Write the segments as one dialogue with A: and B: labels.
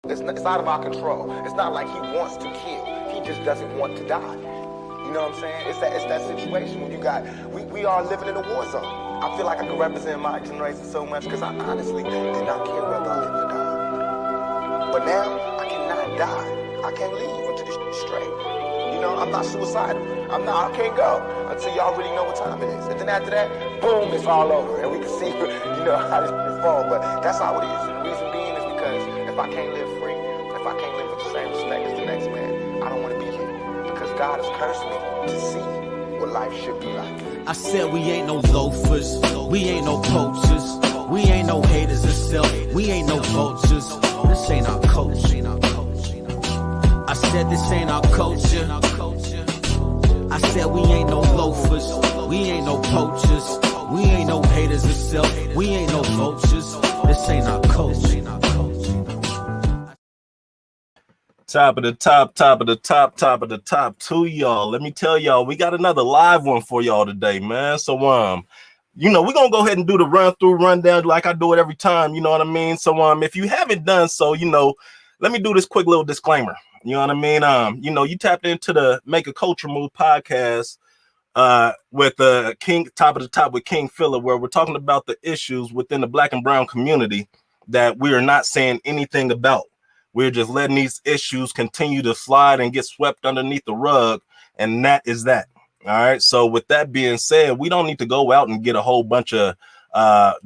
A: It's out of our control. It's not like he wants to kill. He just doesn't want to die. You know what I'm saying? It's that situation when you got, we are living in a war zone. I feel like I can represent my generation so much because I honestly did not care whether I lived or died. But now, I cannot die. I can't leave until this straight. You know, I'm not suicidal. I can't go until y'all really know what time it is. And then after that, boom, it's all over. And we can see, you know, how this fall. But that's how it is. And the reason being is because if I can't live free, if I can't live with the same respect as the next man, I don't want to be here. Because God has cursed me to see what life should be like.
B: I said we ain't no loafers, we ain't no poachers, we ain't no haters of self, we ain't no vultures. This ain't our culture. I said this ain't our culture. I said we ain't no loafers, we ain't no poachers, we ain't no haters of self, we ain't no vultures. This ain't our culture.
C: Top of the top to y'all. Let me tell y'all, we got another live one for y'all today, man. So you know, we're gonna go ahead and do the rundown like I do it every time, you know what I mean? So if you haven't done so, you know, let me do this quick little disclaimer. You know what I mean? You know, you tapped into the Make a Culture Move podcast with King Top of the Top with King Phillip, where we're talking about the issues within the Black and brown community that we are not saying anything about. We're just letting these issues continue to slide and get swept underneath the rug. And that is that. All right. So with that being said, we don't need to go out and get a whole bunch of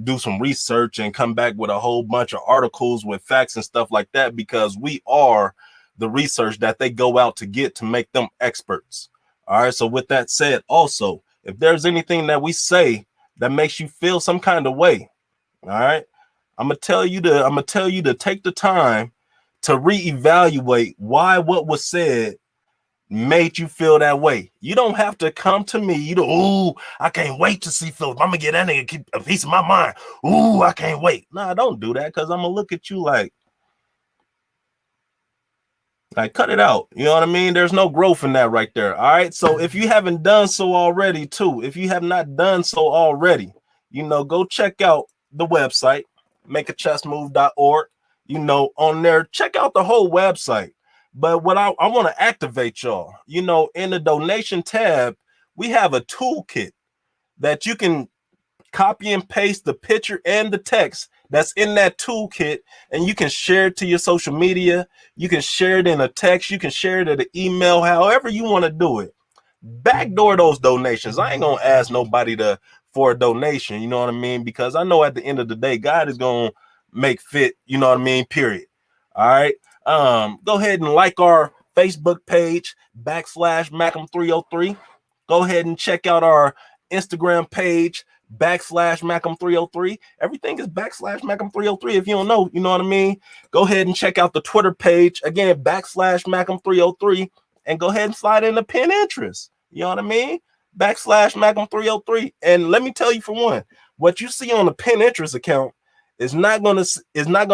C: do some research and come back with a whole bunch of articles with facts and stuff like that, because we are the research that they go out to get to make them experts. All right. So with that said, also, if there's anything that we say that makes you feel some kind of way, all right, I'm gonna tell you to take the time to reevaluate why what was said made you feel that way. You don't have to come to me. You don't, ooh, I can't wait to see Phillip. I'm gonna get that nigga a piece of my mind. Ooh, I can't wait. Nah, don't do that, because I'm gonna look at you like cut it out. You know what I mean? There's no growth in that right there. All right. So if you haven't done so already, too, if you have not done so already, you know, go check out the website, makeachessmove.org. You know, on there, check out the whole website. But what I want to activate y'all, you know, in the donation tab, we have a toolkit that you can copy and paste the picture and the text that's in that toolkit, and you can share it to your social media. You can share it in a text. You can share it in an email, however you want to do it. Backdoor those donations. I ain't going to ask nobody for a donation, you know what I mean? Because I know at the end of the day, God is going to make fit, you know what I mean, period. All right. Go ahead and like our Facebook page /Macam303. Go ahead and check out our Instagram page /Macam303. Everything is /Macam303. If you don't know, you know what I mean? Go ahead and check out the Twitter page again, /Macam303, and go ahead and slide in the pin interest. You know what I mean? /Macam303. And let me tell you, for one, what you see on the pin interest account is not gonna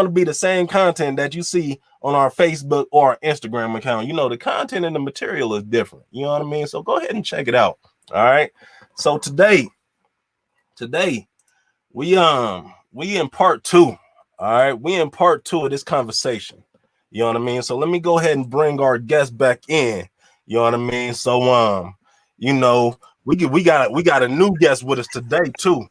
C: be the same content that you see on our Facebook or our Instagram account. You know, the content and the material is different. You know what I mean? So go ahead and check it out. All right. So today we in part 2. All right, we in part 2 of this conversation. You know what I mean? So let me go ahead and bring our guest back in. You know what I mean? So you know, we got a new guest with us today too.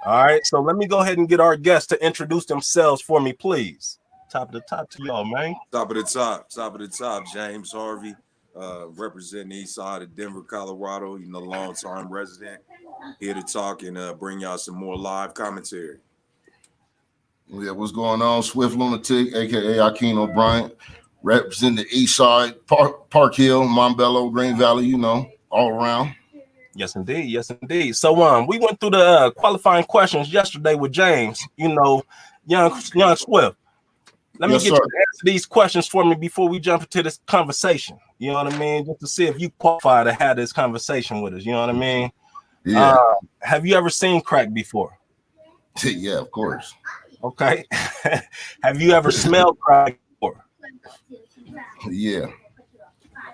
C: All right, so let me go ahead and get our guests to introduce themselves for me, please. Top of the top to y'all, man.
D: Top of the top, James Harvey, representing the east side of Denver, Colorado. You know, long-time resident, here to talk and bring y'all some more live commentary.
E: Yeah, what's going on? Swift Lunatic, aka Akeem O'Brien, representing the east side, Park Hill, Montbello, Green Valley, you know, all around.
C: Yes, indeed. Yes, indeed. So we went through the qualifying questions yesterday with James, you know, young Swift. Let me get you to answer these questions for me before we jump into this conversation. You know what I mean? Just to see if you qualify to have this conversation with us. You know what I mean?
E: Yeah.
C: Have you ever seen crack before?
E: Yeah, of course.
C: Okay. Have you ever smelled crack before?
E: Yeah.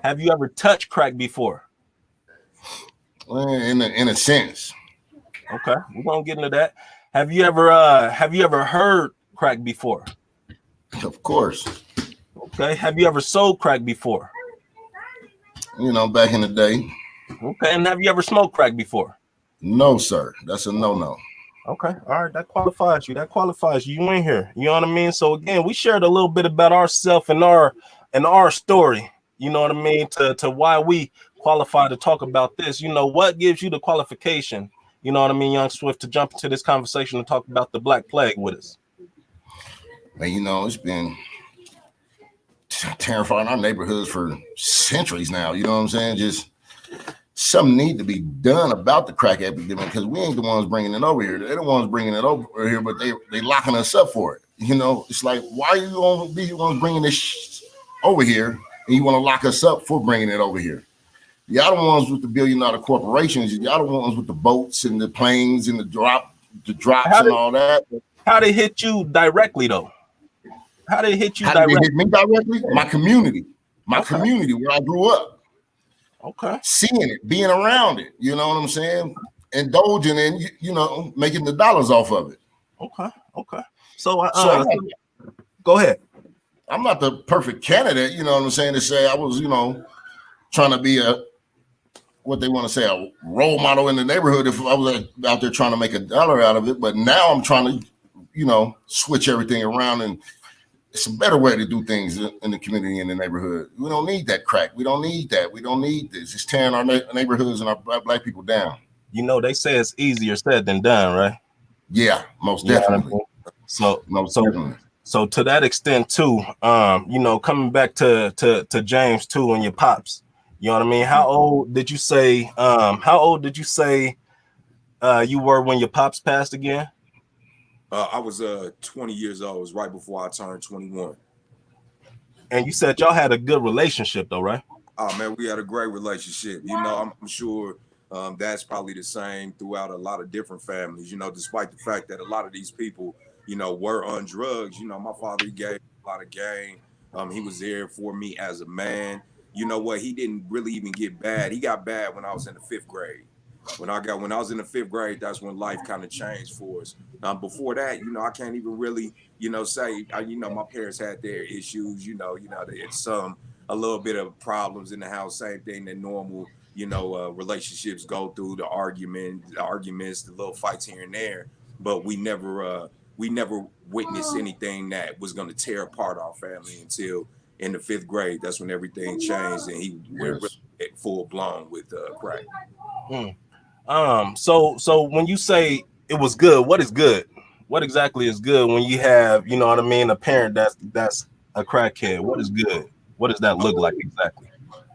C: Have you ever touched crack before?
E: In a sense.
C: Okay, we're gonna get into that. Have you ever heard crack before?
E: Of course.
C: Okay. Have you ever sold crack before?
E: You know, back in the day.
C: Okay. And have you ever smoked crack before?
E: No, sir. That's a no-no.
C: Okay. All right. That qualifies you. That qualifies you. You in here. You know what I mean? So again, we shared a little bit about ourselves and our story. You know what I mean? To why we qualify to talk about this. You know, what gives you the qualification, you know what I mean, Young Swift, to jump into this conversation and talk about the Black Plague with us?
E: And you know, it's been terrifying our neighborhoods for centuries now. You know what I'm saying? Just something need to be done about the crack epidemic, because we ain't the ones bringing it over here. They're the ones bringing it over here, but they locking us up for it. You know, it's like, why are you going to be the ones bringing this over here and you want to lock us up for bringing it over here? Y'all the ones with the billion-dollar corporations. Y'all the ones with the boats and the planes and the drops and all that.
C: How they hit you directly, though? How they hit you
E: How
C: directly?
E: did they hit me directly? My community where I grew up.
C: Okay.
E: Seeing it, being around it, you know what I'm saying? Indulging in, you know, making the dollars off of it.
C: Okay. So,
E: Go
C: ahead.
E: I'm not the perfect candidate, you know what I'm saying, to say I was, you know, trying to be a role model in the neighborhood if I was out there trying to make a dollar out of it. But now I'm trying to, you know, switch everything around, and it's a better way to do things in the community, in the neighborhood. We don't need that crack. We don't need that. We don't need this. It's tearing our neighborhoods and our black people down.
C: You know, they say it's easier said than done, right?
E: Yeah, most definitely.
C: So to that extent too, you know, coming back to James too and your pops, you know what I mean? How old did you say you were when your pops passed again?
D: I was 20 years old. It was right before I turned 21.
C: And you said y'all had a good relationship though, right?
D: Oh man, we had a great relationship. You know, I'm sure that's probably the same throughout a lot of different families, you know, despite the fact that a lot of these people, you know, were on drugs. You know, my father, he gave a lot of game. He was there for me as a man. You know what? He didn't really even get bad. He got bad when I was in the 5th grade. When I was in the 5th grade, that's when life kind of changed for us. Before that, you know, I can't even really, you know, say, you know, my parents had their issues, you know, they had a little bit of problems in the house, same thing that normal, you know, relationships go through, the arguments, the little fights here and there. But we never witnessed anything that was going to tear apart our family until in the 5th grade. That's when everything changed and he went really full blown with crack.
C: So when you say it was good, what is good? What exactly is good when you have, you know what I mean, a parent that's a crackhead? What is good? What does that look like exactly?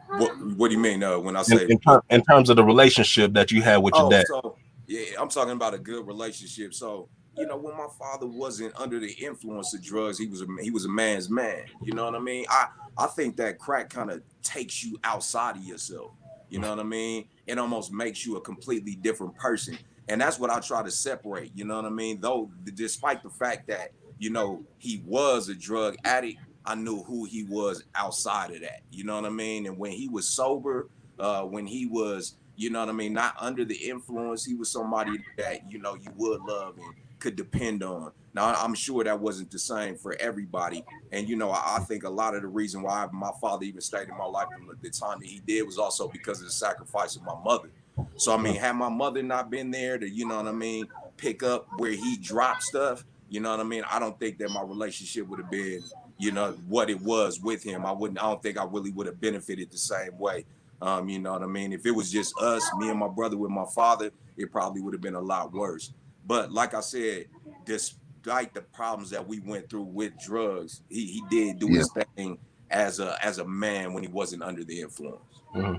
D: What do you mean when I say
C: in terms of the relationship that you had with your dad?
D: So yeah, I'm talking about a good relationship. So, you know, when my father wasn't under the influence of drugs, he was a man's man. You know what I mean? I think that crack kind of takes you outside of yourself. You know what I mean? It almost makes you a completely different person. And that's what I try to separate. You know what I mean? Though, despite the fact that, you know, he was a drug addict, I knew who he was outside of that. You know what I mean? And when he was sober, when he was, you know what I mean, not under the influence, he was somebody that, you know, you would love and could depend on. Now, I'm sure that wasn't the same for everybody. And, you know, I think a lot of the reason why my father even stayed in my life the time that he did was also because of the sacrifice of my mother. So, I mean, had my mother not been there to, you know what I mean, pick up where he dropped stuff, you know what I mean, I don't think that my relationship would have been, you know, what it was with him. I don't think I really would have benefited the same way. You know what I mean? If it was just us, me and my brother with my father, it probably would have been a lot worse. But like I said, despite the problems that we went through with drugs, he did do his thing as a man when he wasn't under the influence.
C: Mm-hmm.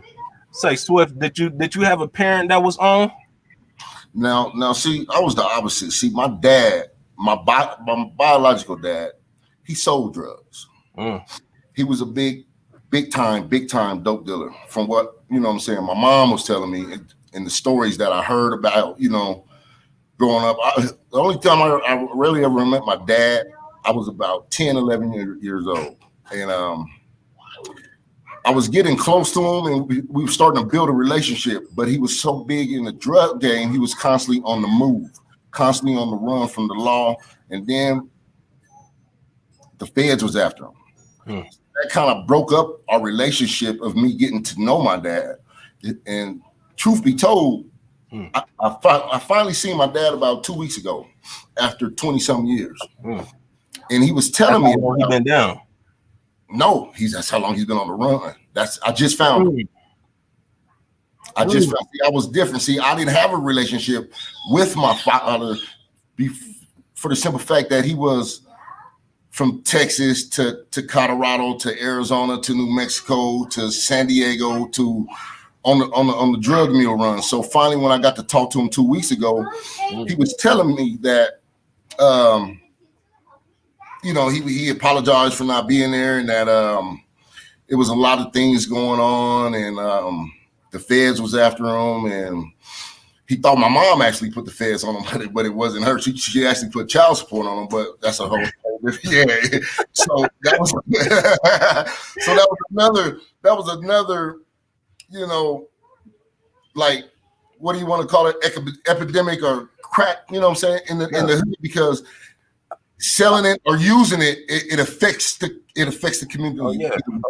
C: Say, Swift, did you have a parent that was on?
E: Now, see, I was the opposite. See, my dad, my biological dad, he sold drugs. He was a big time dope dealer. From what, you know what I'm saying, my mom was telling me and the stories that I heard about, you know, growing up. The only time I really ever met my dad, I was about 10, 11 years old. And I was getting close to him and we were starting to build a relationship, but he was so big in the drug game, he was constantly on the move, constantly on the run from the law. And then the feds was after him. that kind of broke up our relationship of me getting to know my dad. And truth be told, I finally seen my dad about 2 weeks ago after 20-something years. And he was telling me
C: he been down.
E: No, that's how long he's been on the run. I just found him. I was different. See, I didn't have a relationship with my father for the simple fact that he was from Texas to Colorado to Arizona to New Mexico to San Diego to on the drug mule run. So finally, when I got to talk to him 2 weeks ago, he was telling me that he apologized for not being there and that it was a lot of things going on and the feds was after him and he thought my mom actually put the feds on him, but it wasn't her. She actually put child support on him, but that's a whole yeah. So that was another, like, what do you want to call it? Epidemic or crack, you know what I'm saying? In the hood, because selling it or using it affects the community.
C: Oh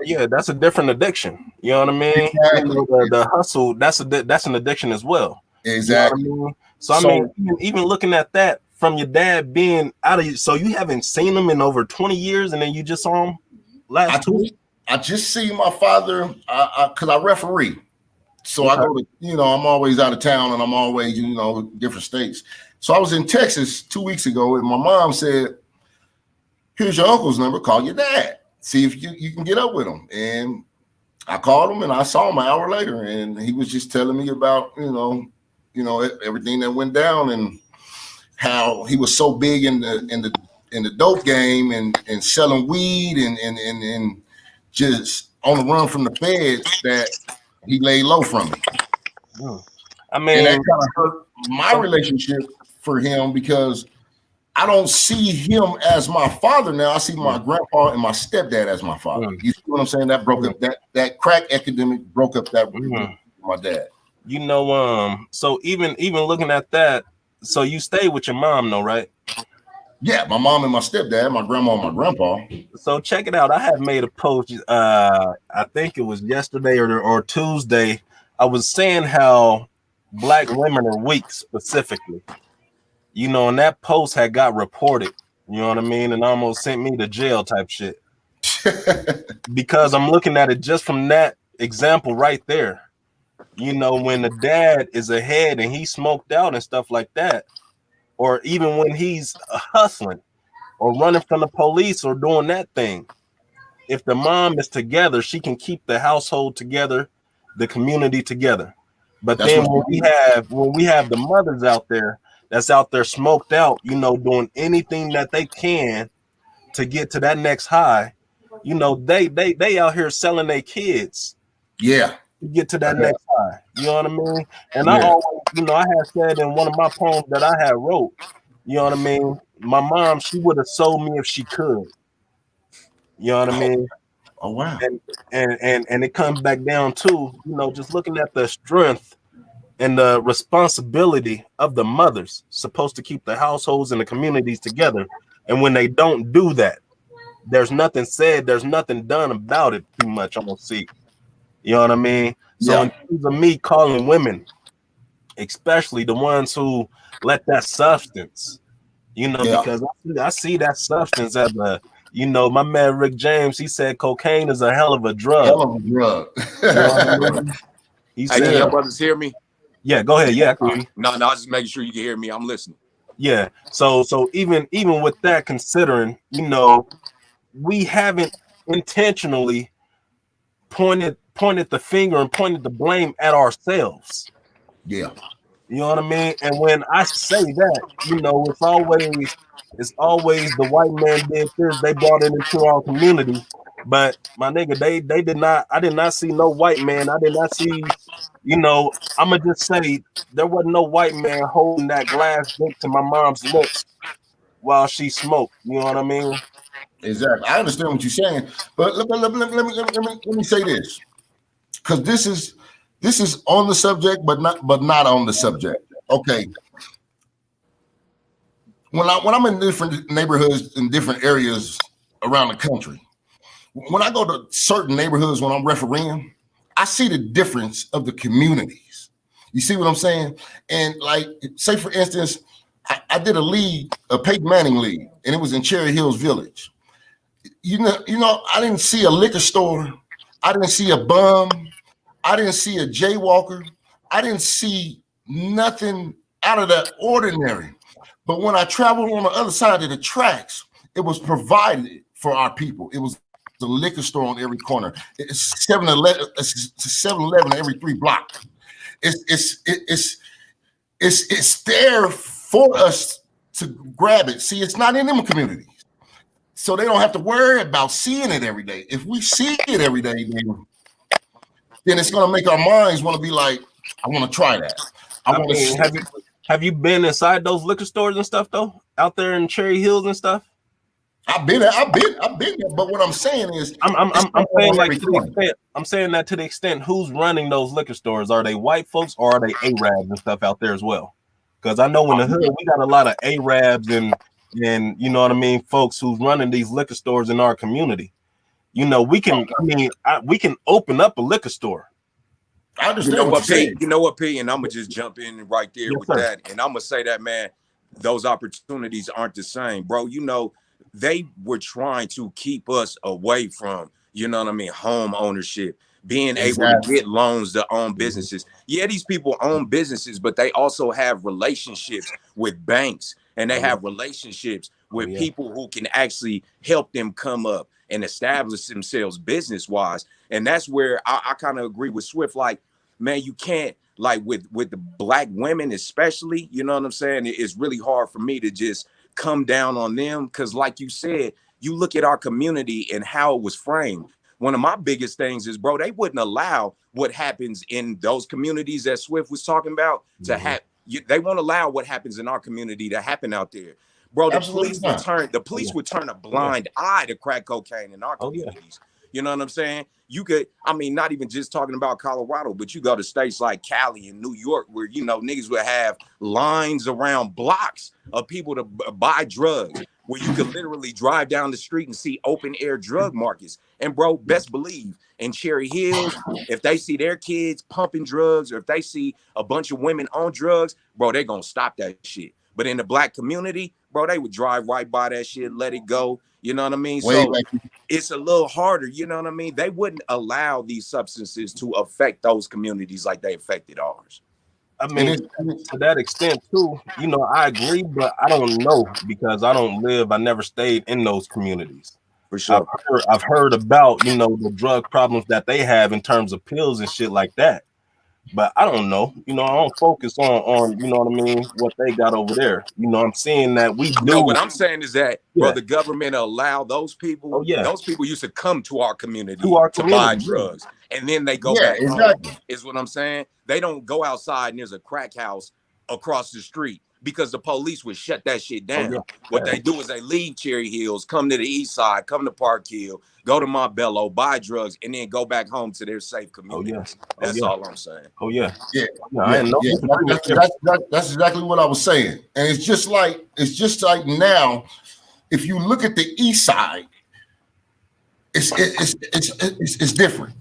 C: yeah, that's a different addiction. You know what I mean?
E: Exactly.
C: The hustle, that's an addiction as well.
E: Exactly.
C: You know what I mean? So I mean, even looking at that from your dad being out of you, so you haven't seen him in over 20 years, and then you just saw him last 2 weeks.
E: I just see my father because I referee. So I go to, I'm always out of town and I'm always, different states. So I was in Texas 2 weeks ago and my mom said, here's your uncle's number, call your dad. See if you can get up with him. And I called him and I saw him an hour later and he was just telling me about, everything that went down and how he was so big in the dope game and selling weed and just on the run from the feds that he laid low from me.
C: I mean,
E: and that kind of hurt my relationship for him because I don't see him as my father now. I see my grandpa and my stepdad as my father. You see what I'm saying? That broke up that crack epidemic broke up that my dad.
C: So even looking at that, so you stay with your mom though, right?
E: Yeah, my mom and my stepdad, my grandma and my grandpa. So
C: check it out. I had made a post, I think it was yesterday or Tuesday. I was saying how Black women are weak specifically. And that post had got reported, you know what I mean? And almost sent me to jail type shit. Because I'm looking at it just from that example right there. When the dad is ahead and he's smoked out and stuff like that, or even when he's hustling or running from the police or doing that thing, if the mom is together, she can keep the household together, the community together. But then when we have the mothers out there that's out there smoked out, doing anything that they can to get to that next high, they out here selling their kids.
E: Yeah.
C: To get to that next high. You know what I mean? And I always, I had said in one of my poems that I had wrote, you know what I mean? My mom, she would have sold me if she could. You know what I mean?
E: Oh wow.
C: And it comes back down to, just looking at the strength and the responsibility of the mothers supposed to keep the households and the communities together. And when they don't do that, there's nothing said, there's nothing done about it too much, I'm gonna see. You know what I mean? So in terms of me calling women, especially the ones who let that substance, because I see that substance as my man Rick James, he said cocaine is a hell of a drug.
E: Hell of a drug.
C: You know what I mean?
D: Hey, can your brothers hear me?
C: Yeah, go ahead. Yeah,
D: no, I was just making sure you can hear me. I'm listening.
C: Yeah. So even with that considering, we haven't intentionally pointed the finger and pointed the blame at ourselves.
E: Yeah.
C: You know what I mean? And when I say that, it's always the white man did this, they brought it into our community. But my nigga, I did not see no white man. I did not see, I'ma just say there wasn't no white man holding that glass drink to my mom's lips while she smoked. You know what I mean?
E: Exactly. I understand what you're saying, but let me say this, because this is on the subject, but not on the subject. Okay. When I'm in different neighborhoods in different areas around the country, when I go to certain neighborhoods when I'm refereeing, I see the difference of the communities. You see what I'm saying? And like, say for instance, I did a league, a Peyton Manning league, and it was in Cherry Hills Village. You know, I didn't see a liquor store. I didn't see a bum. I didn't see a jaywalker. I didn't see nothing out of the ordinary. But when I traveled on the other side of the tracks, it was provided for our people. It was the liquor store on every corner. It's 7-Eleven every 3 blocks. It's there for us to grab it. See, it's not in them communities. So they don't have to worry about seeing it every day. If we see it every day, then it's gonna make our minds want to be like, I want to try that. I want to.
C: Have you been inside those liquor stores and stuff though, out there in Cherry Hills and stuff?
E: I've been there. But what I'm saying is,
C: I'm saying that to the extent who's running those liquor stores. Are they white folks or are they Arabs and stuff out there as well? Because I know in the hood we got a lot of Arabs and you know what I mean, folks who's running these liquor stores in our community. You know, we can open up a liquor store.
E: I understand what you're saying.
D: You know what, P, and I'm gonna just jump in right there with that, and I'm gonna say that, man, those opportunities aren't the same, bro. You know, they were trying to keep us away from, you know what I mean, home ownership, being able to get loans to own businesses. Yeah, these people own businesses, but they also have relationships with banks, and they have relationships with people who can actually help them come up and establish themselves business-wise. And that's where I kind of agree with Swift. Like, man, you can't, like with the Black women especially, you know what I'm saying? It's really hard for me to just come down on them because, like you said, you look at our community and how it was framed. One of my biggest things is, bro, they wouldn't allow what happens in those communities that Swift was talking about to happen. They won't allow what happens in our community to happen out there. Bro, the police would turn a blind eye to crack cocaine in our communities. You know what I'm saying? You could, I mean, not even just talking about Colorado, but you go to states like Cali and New York where, you know, niggas would have lines around blocks of people to buy drugs, where you could literally drive down the street and see open air drug markets. And bro, best believe in Cherry Hills, if they see their kids pumping drugs or if they see a bunch of women on drugs, bro, they're going to stop that shit. But in the Black community, bro, they would drive right by that shit, let it go. You know what I mean? So it's a little harder. You know what I mean? They wouldn't allow these substances to affect those communities like they affected ours.
C: I mean, to that extent too, you know, I agree, but I don't know because I never stayed in those communities.
D: For sure.
C: I've heard about, you know, the drug problems that they have in terms of pills and shit like that. But I don't know, you know, I don't focus on, you know what I mean, what they got over there. You know, I'm seeing that we do.
D: No, what I'm saying is that, bro, the government allow those people.
C: Oh, yeah.
D: Those people used to come to our community to buy drugs, and then they go back home. Is what I'm saying. They don't go outside and there's a crack house across the street because the police would shut that shit down. What they do is they leave Cherry Hills, come to the east side, come to Park Hill, go to Montbello, buy drugs, and then go back home to their safe communities. That's all I'm saying.
E: That's exactly what I was saying. And it's just like now, if you look at the east side, it's different.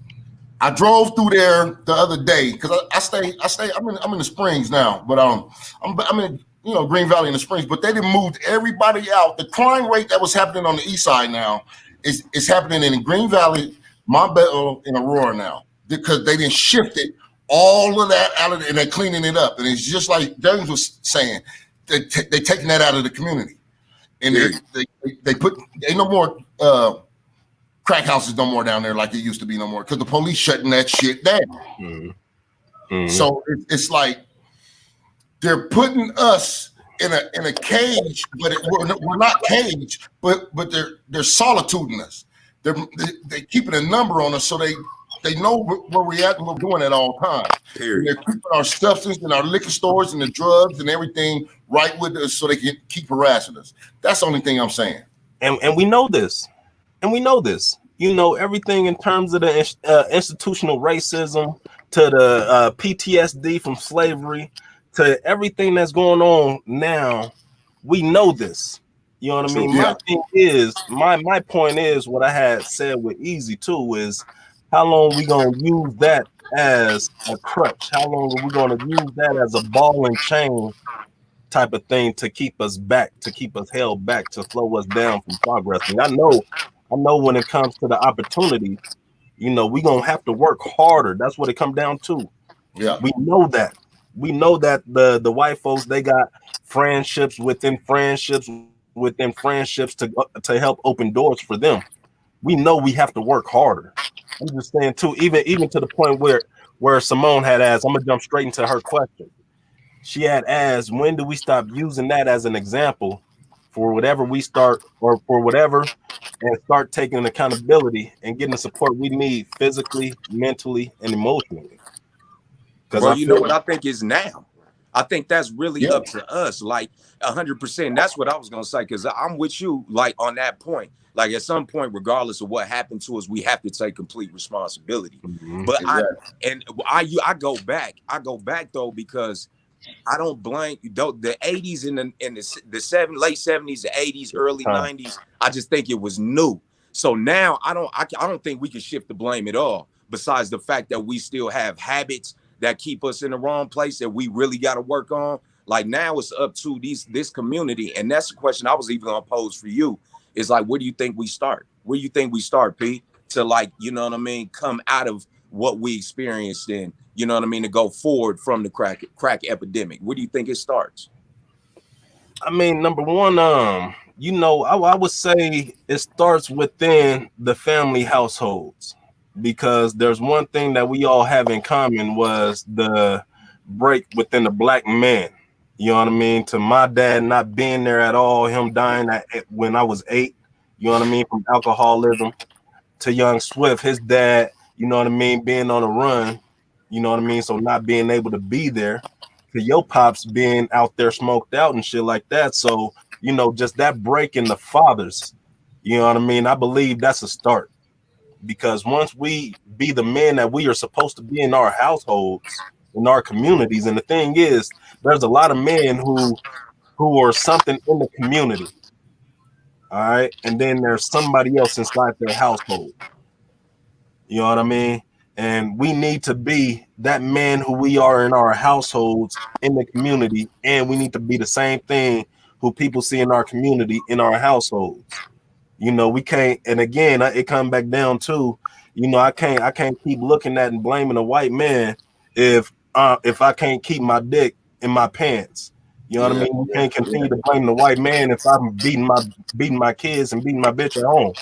E: I drove through there the other day because I'm in the Springs now, but I'm in, you know, Green Valley in the Springs, but they didn't move everybody out. The crime rate that was happening on the east side now is happening in Green Valley, Montbello, and Aurora now because they didn't shift it, all of that out of it, and they're cleaning it up. And it's just like James was saying, they're taking that out of the community, and they put ain't no more crack houses no more down there like it used to be no more because the police shutting that shit down. So it's like they're putting us in a cage, but we're not caged, but they're solituding us. They're keeping a number on us so they know where we're at and we're doing at all times. They're keeping our substance and our liquor stores and the drugs and everything right with us so they can keep harassing us. That's the only thing I'm saying.
C: And we know this. And we know this, you know, everything in terms of the institutional racism to the PTSD from slavery to everything that's going on now. We know this. You know what I
D: True.
C: mean? My thing is, my point is what I had said with Easy too is how long we gonna use that as a crutch? How long are we gonna use that as a ball and chain type of thing to keep us back, to keep us held back, to slow us down from progressing? I know when it comes to the opportunity, you know, we gonna have to work harder. That's what it come down to.
E: Yeah.
C: We know that. We know that the white folks, they got friendships within friendships to help open doors for them. We know we have to work harder. I'm just saying too, even to the point where Simone had asked, I'm gonna jump straight into her question. She had asked, when do we stop using that as an example for whatever we start or for whatever, and start taking accountability and getting the support we need physically, mentally, and emotionally? Because
D: Well,
C: I
D: you know
C: feel
D: what I think is now. I think that's really
E: Yeah.
D: up to us, like 100%. That's what I was gonna say, because I'm with you, like on that point. Like at some point, regardless of what happened to us, we have to take complete responsibility.
C: Mhm.
D: But
E: Exactly.
D: I go back though, because I don't blame though the 80s and the late 70s, the 80s, early
C: Time.
D: 90s. I just think it was new. So now I don't think we can shift the blame at all. Besides the fact that we still have habits that keep us in the wrong place that we really got to work on. Like now it's up to this community, and that's the question I was even gonna pose for you. Is like, where do you think we start? Where do you think we start, P? To like, you know what I mean, come out of what we experienced in, you know what I mean, to go forward from the crack epidemic. Where do you think it starts?
C: I mean, number one, you know, I would say it starts within the family households, because there's one thing that we all have in common was the break within the black man. You know what I mean? To my dad not being there at all, him dying when I was 8, you know what I mean, from alcoholism, to young Swift, his dad, you know what I mean, being on a run, you know what I mean, so not being able to be there, to your pops being out there smoked out and shit like that. So, you know, just that break in the fathers, you know what I mean, I believe that's a start, because once we be the men that we are supposed to be in our households, in our communities, and the thing is, there's a lot of men who are something in the community, all right, and then there's somebody else inside their household. You know what I mean? And we need to be that man who we are in our households, in the community, and we need to be the same thing who people see in our community, in our households. You know, we can't. And again, it comes back down to, you know, I can't keep looking at and blaming a white man if I can't keep my dick in my pants. You know what I
E: Yeah.
C: mean? We
E: Yeah.
C: can't
E: Yeah.
C: continue to blame the white man if I'm beating my kids and beating my bitch at home.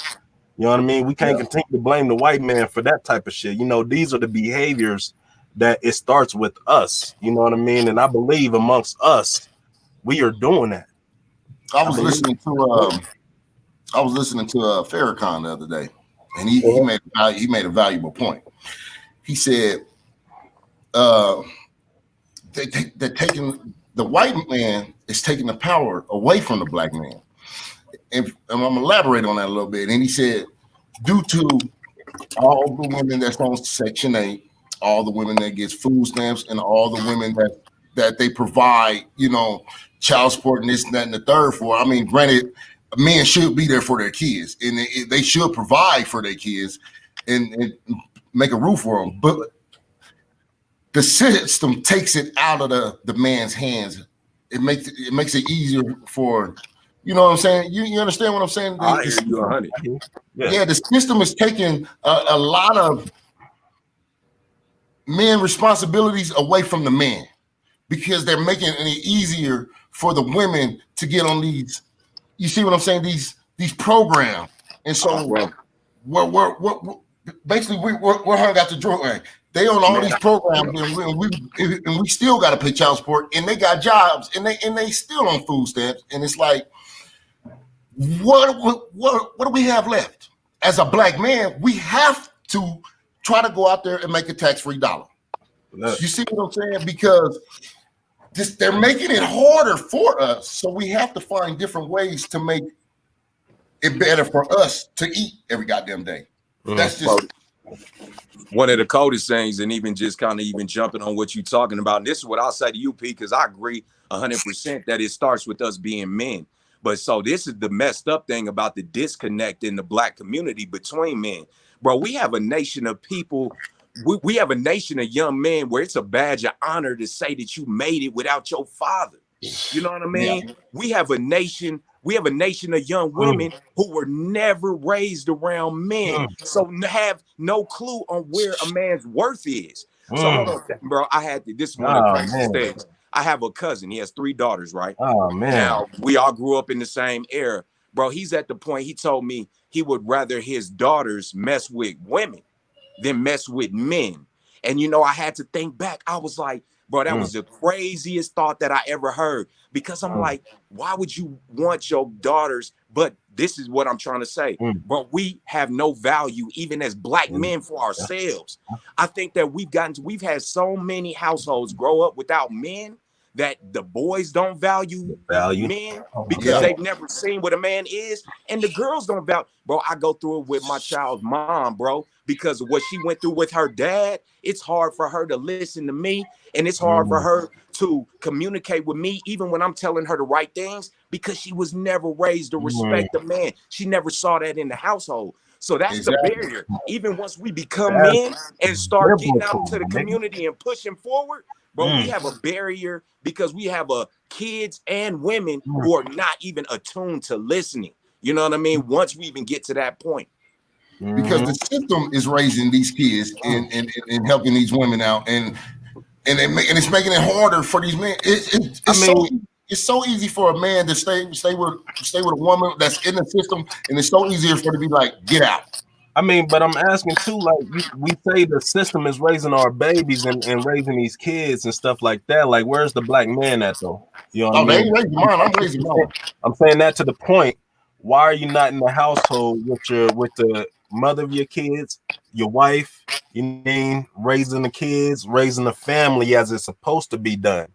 C: You know what I mean? We can't
E: Yeah.
C: continue to blame the white man for that type of shit. You know, these are the behaviors that it starts with us. You know what I mean? And I believe amongst us, we are doing that.
E: I
C: I
E: was
C: believe.
E: listening to Farrakhan the other day, and he made a valuable point. He said uh, they're taking the white man is taking the power away from the black man, and I'm gonna elaborate on that a little bit. And he said, due to all the women that's on Section 8, all the women that gets food stamps, and all the women that they provide, you know, child support and this and that and the third for. I mean, granted, men should be there for their kids, and they should provide for their kids and make a roof for them. But the system takes it out of the man's hands. It makes it easier for, you know what I'm saying? You understand what I'm saying?
D: I hear you 100.
C: Yeah.
E: Yeah, the system is taking a lot of men responsibilities away from the men, because they're making it easier for the women to get on these. You see what I'm saying? These programs, and so
D: Well,
E: we're basically we're hung out the door. They on all
D: man,
E: these programs, and we still got to pay child support, and they got jobs, and they still on food stamps, and it's like, what do we have left? As a black man, we have to try to go out there and make a tax-free dollar.
C: Look,
E: You see what I'm saying? Because they're making it harder for us, so we have to find different ways to make it better for us to eat every goddamn day. That's just
D: one of the coldest things, and even just kind of even jumping on what you're talking about. And this is what I'll say to you, P, because I agree 100% that it starts with us being men. But so this is the messed up thing about the disconnect in the black community between men. Bro, we have a nation of people, we have a nation of young men where it's a badge of honor to say that you made it without your father. You know what I mean?
E: Yeah.
D: We have a nation of young women who were never raised around men, so have no clue on where a man's worth is. So hold on, bro. This is one of the
C: Oh
D: craziest
C: man.
D: things. I have a cousin. He has 3 daughters, right?
C: Oh man.
D: Now, we all grew up in the same era. Bro, he's at the point, he told me he would rather his daughters mess with women than mess with men. And, you know, I had to think back. I was like, bro, that was the craziest thought that I ever heard. Because I'm like, why would you want your daughters? But this is what I'm trying to say. Bro, we have no value, even as black men, for ourselves. I think that we've had so many households grow up without men that the boys don't value men because they've never seen what a man is, and the girls don't value. Bro, I go through it with my child's mom, bro, because of what she went through with her dad. It's hard for her to listen to me, and it's hard for her to communicate with me, even when I'm telling her the right things, because she was never raised to respect the man. She never saw that in the household. So that's the barrier. Even once we become men and start getting out into the community and pushing forward, bro, we have a barrier because we have kids and women who are not even attuned to listening. You know what I mean? Once we even get to that point.
E: Because the system is raising these kids and helping these women out, and it's making it harder for these men. It's so easy for a man to stay with a woman that's in the system, and it's so easier for her to be like, get out.
C: I mean, but I'm asking too, like we say the system is raising our babies and raising these kids and stuff like that. Like, where's the black man at though? You know what I mean?
E: They ain't raising mine. I'm raising mine.
C: I'm saying that to the point. Why are you not in the household with the mother of your kids, your wife, you mean, raising the kids, raising the family as it's supposed to be done?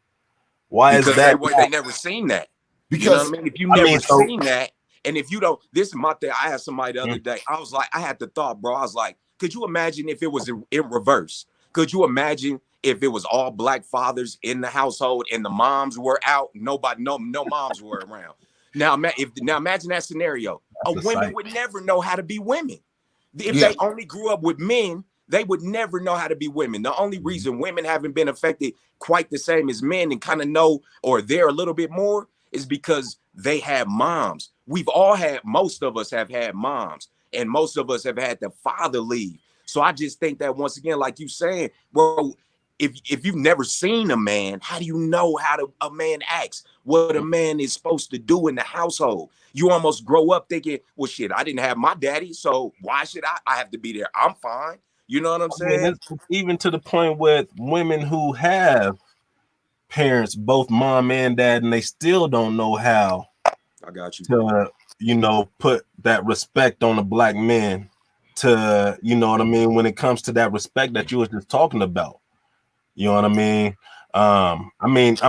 C: Why
D: because
C: is that?
D: They never seen that.
E: Because,
D: you know what I mean? If you never seen that, and if you don't, this is my thing. I had somebody the other day. I was like, I had the thought, bro. I was like, could you imagine if it was in reverse? Could you imagine if it was all black fathers in the household and the moms were out? No moms were around. Now imagine that scenario. Women would never know how to be women. If they only grew up with men, they would never know how to be women. The only reason women haven't been affected quite the same as men and kind of know, or they're a little bit more, is because they have moms. Most of us have had moms, and most of us have had the father leave. So I just think that, once again, like you saying, bro, if you've never seen a man, how do you know how a man acts, what a man is supposed to do in the household? You almost grow up thinking, well, shit, I didn't have my daddy, so why should I have to be there? I'm fine. You know what I'm saying?
C: It's even to the point with women who have parents, both mom and dad, and they still don't know how to, put that respect on a black man, to, you know what I mean, when it comes to that respect that you was just talking about. You know what I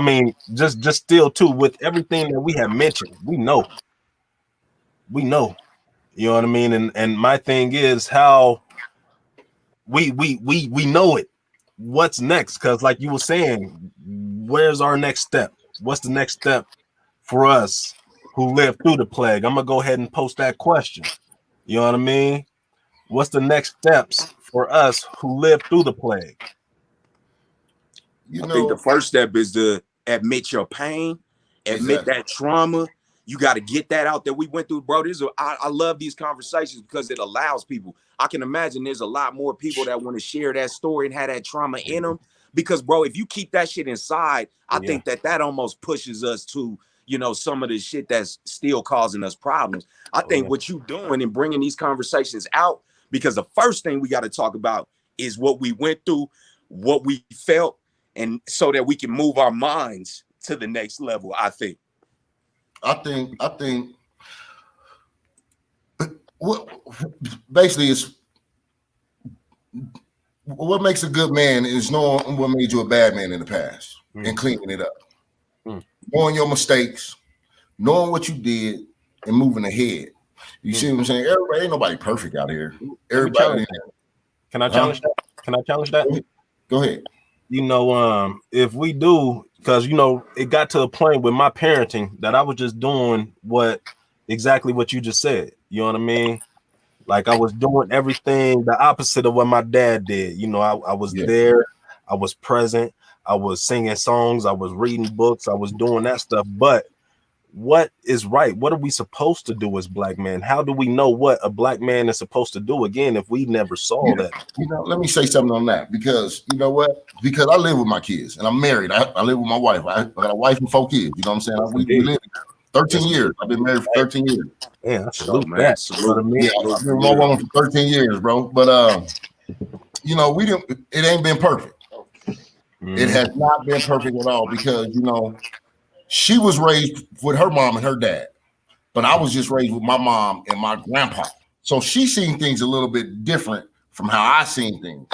C: mean? Just still too, with everything that we have mentioned, we know, you know what I mean? And my thing is how we know it. What's next? Because like you were saying, where's our next step? What's the next step for us who lived through the plague? I'm gonna go ahead and post that question. You know what I mean? What's the next steps for us who lived through the plague?
D: I think the first step is to admit your pain, admit that trauma. You got to get that out that we went through, bro. I love these conversations because it allows people. I can imagine there's a lot more people that want to share that story and have that trauma in them. Because, bro, if you keep that shit inside, I think that almost pushes us to, some of the shit that's still causing us problems. I think what you doing and bringing these conversations out, because the first thing we got to talk about is what we went through, what we felt, and so that we can move our minds to the next level. I think
E: what basically is what makes a good man is knowing what made you a bad man in the past and cleaning it up, knowing your mistakes, knowing what you did, and moving ahead. You see what I'm saying? Everybody, ain't nobody perfect out here. Everybody.
C: Can I challenge that? Can I challenge that?
E: Go ahead.
C: If we do because you know it got to a point with my parenting that I was just doing exactly what you just said. You know what I mean? Like I was doing everything the opposite of what my dad did. You know, I was there, I was present, I was singing songs, I was reading books, I was doing that stuff. But what is right? What are we supposed to do as black men? How do we know what a black man is supposed to do again if we never saw that?
E: You know, let me say something on that, because you know what? Because I live with my kids and I'm married. I live with my wife. I got a wife and 4 kids. You know what I'm saying? We live 13 years. I've been married for 13 years.
C: Yeah, salute that.
D: Salute.
E: Yeah, I've been with my woman for 13 years, bro. But you know, it ain't been perfect. It has not been perfect at all, because you know, she was raised with her mom and her dad, but I was just raised with my mom and my grandpa. So she seen things a little bit different from how I seen things.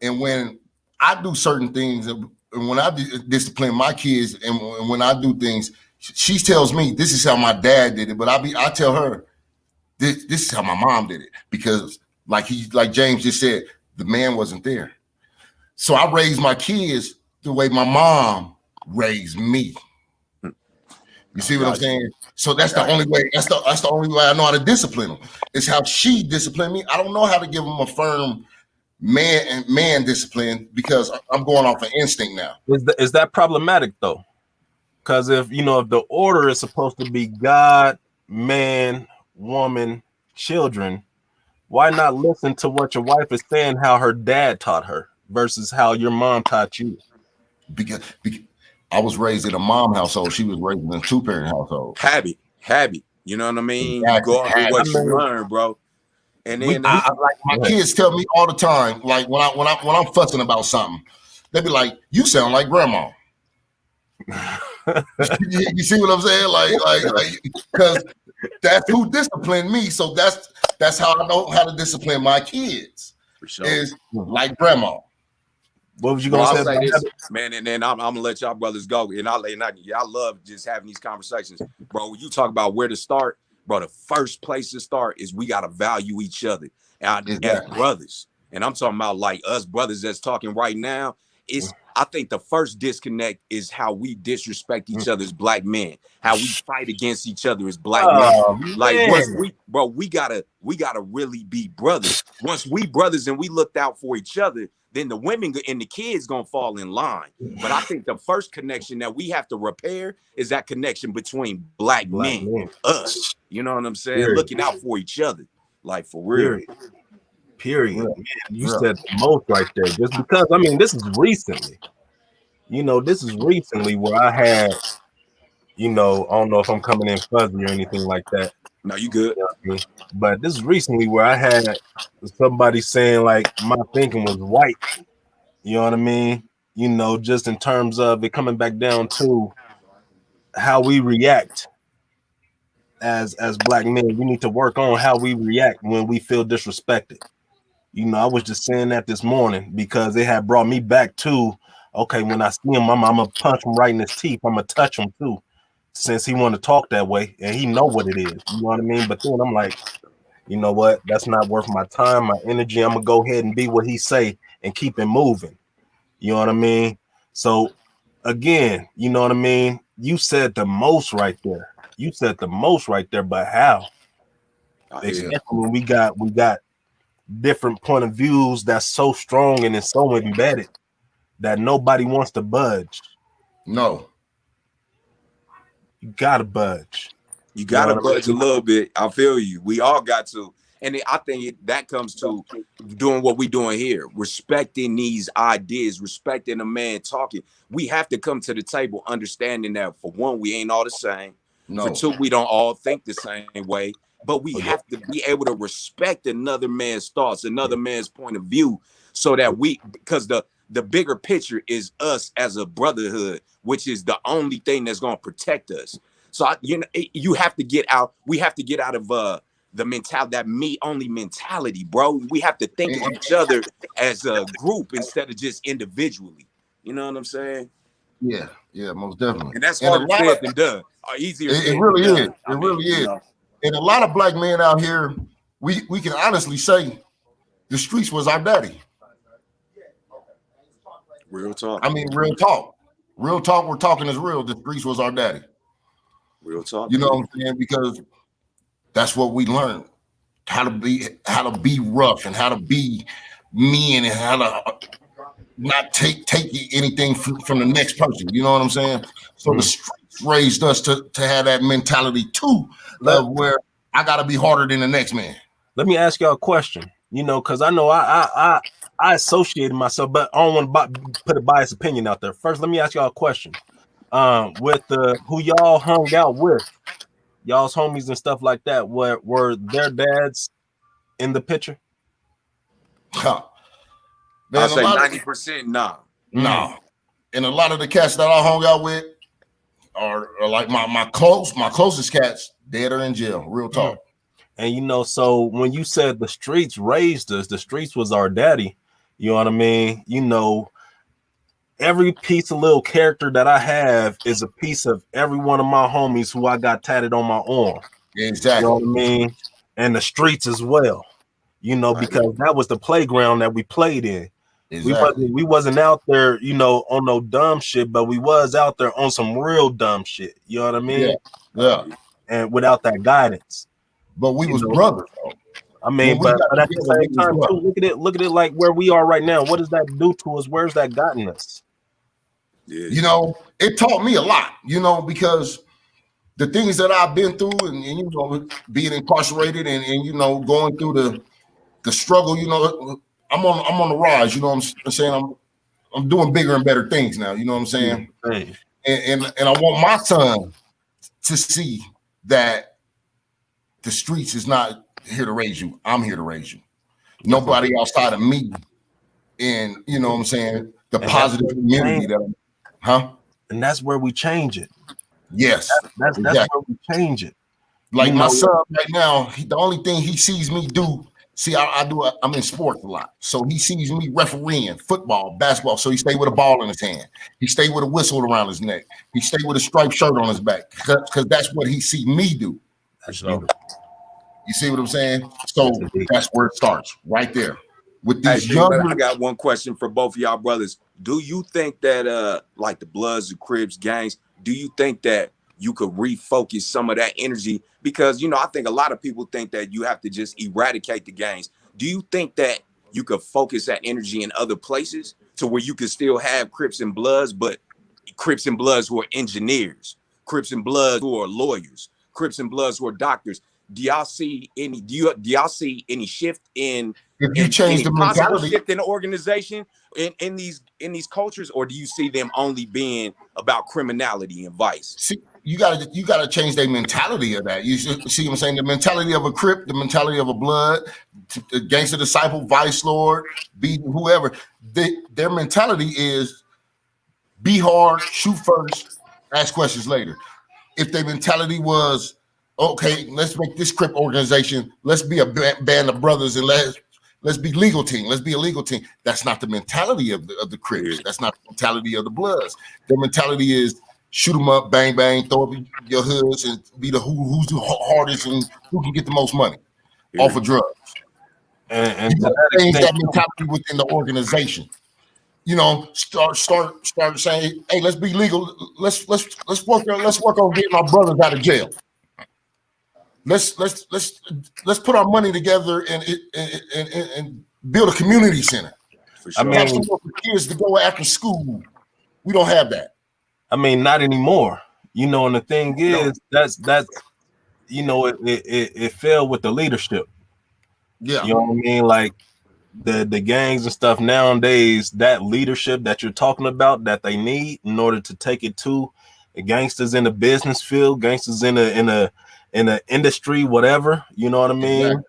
E: And when I do certain things, and when I discipline my kids, and when I do things, she tells me this is how my dad did it, but I tell her this is how my mom did it, because like James just said, the man wasn't there. So I raised my kids the way my mom raised me. You see what I'm saying? So that's the only way. That's the only way I know how to discipline them. It's how she disciplined me. I don't know how to give them a firm man discipline, because I'm going off of instinct now.
C: Is that problematic though? Because if the order is supposed to be God, man, woman, children, why not listen to what your wife is saying, how her dad taught her versus how your mom taught you?
E: Because I was raised in a mom household. She was raised in a 2-parent household.
D: Habit. You know what I mean?
E: Exactly.
D: You go off with what you learn, bro. And then
E: like my kids tell me all the time, like when I'm fussing about something, they be like, "You sound like grandma." You see what I'm saying? Like, because that's who disciplined me. So that's how I know how to discipline my kids.
D: For sure.
E: Is like grandma.
C: What was you gonna say
D: this, man? And then I'm gonna let y'all brothers go. And I love just having these conversations, bro. When you talk about where to start, bro, the first place to start is we gotta value each other as brothers. And I'm talking about like us brothers that's talking right now. I think the first disconnect is how we disrespect each other as black men, how we fight against each other as black men. Like we gotta really be brothers. Once we brothers and we looked out for each other, then the women and the kids gonna fall in line. But I think the first connection that we have to repair is that connection between black men, us. You know what I'm saying? Looking out for each other, like for real.
C: Period. Man, you said the most right there. Just because, I mean, this is recently. This is recently where I had, I don't know if I'm coming in fuzzy or anything like that.
D: No, you good.
C: But this is recently where I had somebody saying like my thinking was white. You know what I mean? Just in terms of it coming back down to how we react as black men. We need to work on how we react when we feel disrespected. I was just saying that this morning because it had brought me back to, okay, when I see him, I'm gonna punch him right in his teeth. I'm gonna touch him too, since he want to talk that way and he know what it is. You know what I mean? But then I'm like, you know what? That's not worth my time, my energy. I'm gonna go ahead and be what he say and keep it moving. You know what I mean? So again, you know what I mean? You said the most right there. But how? Especially when we got different point of views that's so strong and it's so embedded that nobody wants to budge.
E: No.
C: You gotta budge.
D: You gotta budge a little bit. I feel you. We all got to. And I think that comes to doing what we're doing here, respecting these ideas, respecting a man talking. We have to come to the table understanding that, for one, we ain't all the same. No. For two, we don't all think the same way. But we have to be able to respect another man's thoughts, another man's point of view, so that because the bigger picture is us as a brotherhood, which is the only thing that's going to protect us. So you have to get out. We have to get out of the mentality, that me only mentality, bro. We have to think of each other as a group instead of just individually. You know what I'm saying?
E: Yeah, most definitely.
D: And that's harder said than done. Easier.
E: It really is. It really is. And a lot of black men out here, we can honestly say the streets was our daddy.
D: Real talk.
E: I mean, real talk. Real talk, we're talking is real. The streets was our daddy.
D: Real talk.
E: You know what I'm saying? Because that's what we learned. How to be rough and how to be mean and how to not take anything from the next person. You know what I'm saying? So the streets raised us to have that mentality too, of where I gotta be harder than the next man.
C: Let me ask y'all a question. You know, because I know I associated myself, but I don't want to put a biased opinion out there. First, let me ask y'all a question. With who y'all hung out with, y'all's homies and stuff like that, were their dads in the picture?
E: Huh.
D: I'll say 90% nah.
E: No. And a lot of the cats that I hung out with are like my closest cats, dead or in jail. Real talk.
C: And you know, so when you said the streets raised us, the streets was our daddy, you know what I mean? You know, every piece of little character that I have is a piece of every one of my homies who I got tatted on my arm.
E: Exactly.
C: You know what I mean? And the streets as well, you know, because that was the playground that we played in.
E: Exactly.
C: We wasn't out there, you know, on no dumb shit, but we was out there on some real dumb shit. You know what I mean?
E: Yeah.
C: And without that guidance.
E: But we was brothers, though.
C: I mean, but at the same time, too, look at it like where we are right now. What does that do to us? Where's that gotten us?
E: Yeah. You know, it taught me a lot, you know, because the things that I've been through and you know, being incarcerated and you know, going through the struggle, you know, I'm on the rise, you know what I'm saying? I'm doing bigger and better things now, you know what I'm saying?
C: Hey.
E: And I want my son to see that the streets is not here to raise you. I'm here to raise you. Nobody outside of me. And you know what I'm saying? The positive community that
C: and that's where we change it.
E: Yes.
C: That's where we change it.
E: Like my son right now, the only thing he sees me do, I'm in sports a lot. So he sees me refereeing football, basketball. So he stay with a ball in his hand. He stay with a whistle around his neck. He stay with a striped shirt on his back because that's what he see me do.
C: So,
E: you see what I'm saying? So that's where it starts, right there. With these
D: I got one question for both of y'all brothers. Do you think that like the Bloods, the Crips, gangs, do you think that you could refocus some of that energy? Because, you know, I think a lot of people think that you have to just eradicate the gangs. Do you think that you could focus that energy in other places to where you could still have Crips and Bloods, but Crips and Bloods who are engineers, Crips and Bloods who are lawyers, Crips and Bloods who are doctors? Do y'all see any shift in
E: change the mentality,
D: shift in the organization in these cultures, or do you see them only being about criminality and vice?
E: See, you gotta change their mentality of that. You see what I'm saying? The mentality of a Crip, the mentality of a Blood, the gangster disciple, vice lord, be whoever. Their mentality is be hard, shoot first, ask questions later. If their mentality was, okay, let's make this Crip organization, let's be a band of brothers and let's be legal team. Let's be a legal team. That's not the mentality of the Crips. That's not the mentality of the Bloods. Their mentality is shoot them up, bang, bang, throw up your hoods and be the who's the hardest and who can get the most money off of drugs. And you change that mentality within the organization. You know, start saying, hey, let's be legal. Let's work on getting our brothers out of jail. Let's put our money together and build a community center.
C: For sure. I mean,
E: for kids to go after school. We don't have that.
C: I mean, not anymore. You know, and the thing is, that's you know, it fell with the leadership.
E: Yeah,
C: you know what I mean. Like the gangs and stuff nowadays, that leadership that you're talking about, that they need in order to take it to the gangsters in the business field, gangsters in a industry, whatever, you know what I mean? Exactly.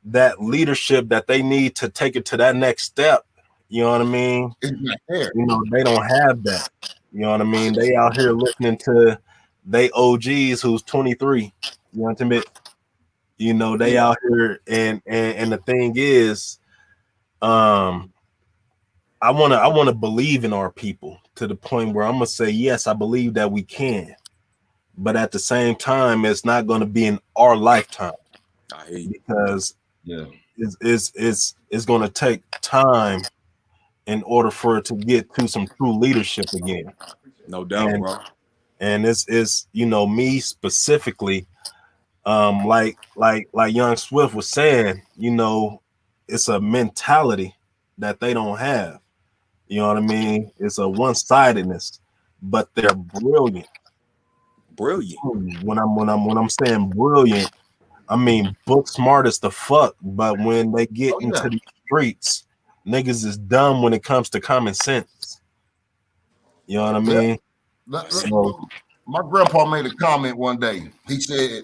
C: That leadership that they need to take it to that next step, you know what I mean?
E: It's not there.
C: You know, they don't have that. You know what I mean? They out here listening to they OGs who's 23. You know what I mean? You know, they out here and the thing is, I wanna believe in our people to the point where I'm gonna say, yes, I believe that we can. But at the same time, it's not going to be in our lifetime because it's going to take time in order for it to get to some true leadership again.
D: No doubt, bro.
C: And it's you know, me specifically, like young Swift was saying, you know, it's a mentality that they don't have. You know what I mean? It's a one-sidedness, but they're brilliant.
D: Brilliant.
C: When I'm saying brilliant, I mean book smart as the fuck. But when they get into the streets, niggas is dumb when it comes to common sense. You know what I mean?
E: So, my grandpa made a comment one day. He said,